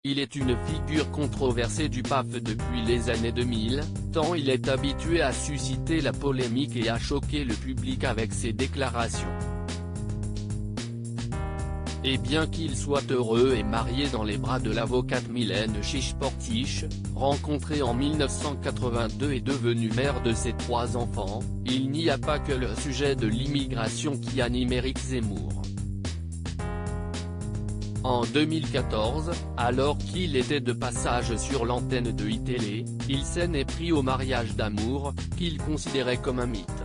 Il est une figure controversée du pape depuis les années 2000, tant il est habitué à susciter la polémique et à choquer le public avec ses déclarations. Et bien qu'il soit heureux et marié dans les bras de l'avocate Mylène Chiche-Portiche, rencontrée en 1982 et devenue mère de ses 3 enfants, il n'y a pas que le sujet de l'immigration qui anime Éric Zemmour. En 2014, alors qu'il était de passage sur l'antenne de iTélé, il s'en est pris au mariage d'amour, qu'il considérait comme un mythe.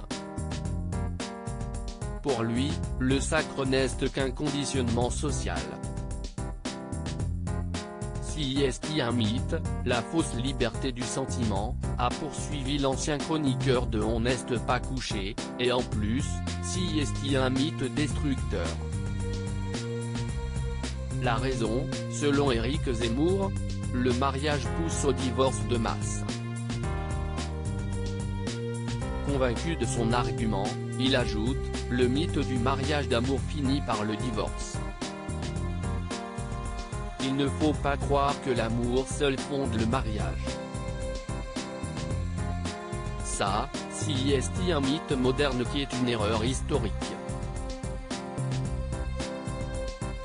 Pour lui, le sacre n'est qu'un conditionnement social. Si est un mythe, la fausse liberté du sentiment, a poursuivi l'ancien chroniqueur de On n'est pas couché, et en plus, si est un mythe destructeur. La raison, selon Éric Zemmour, le mariage pousse au divorce de masse. Convaincu de son argument, il ajoute, le mythe du mariage d'amour finit par le divorce. Il ne faut pas croire que l'amour seul fonde le mariage. Ça, si est un mythe moderne qui est une erreur historique.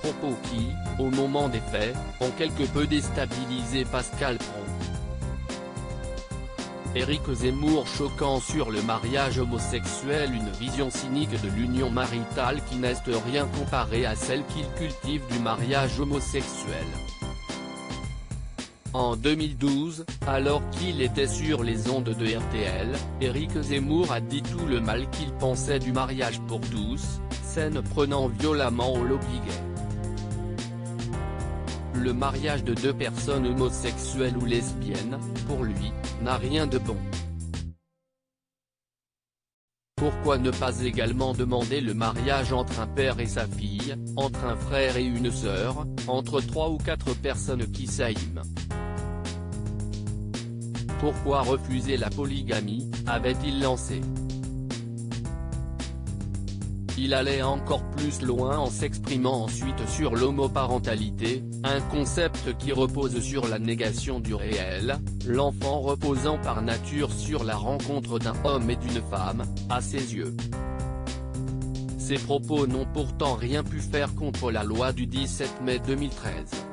Propos qui, au moment des faits, ont quelque peu déstabilisé Pascal Praud. Éric Zemmour choquant sur le mariage homosexuel, une vision cynique de l'union maritale qui n'est rien comparée à celle qu'il cultive du mariage homosexuel. En 2012, alors qu'il était sur les ondes de RTL, Éric Zemmour a dit tout le mal qu'il pensait du mariage pour tous, scène prenant violemment au lobby gay. Le mariage de 2 personnes homosexuelles ou lesbiennes, pour lui, n'a rien de bon. Pourquoi ne pas également demander le mariage entre un père et sa fille, entre un frère et une sœur, entre 3 ou 4 personnes qui s'aiment? Pourquoi refuser la polygamie, avait-il lancé. Il allait encore plus loin en s'exprimant ensuite sur l'homoparentalité, un concept qui repose sur la négation du réel, l'enfant reposant par nature sur la rencontre d'un homme et d'une femme, à ses yeux. Ces propos n'ont pourtant rien pu faire contre la loi du 17 mai 2013.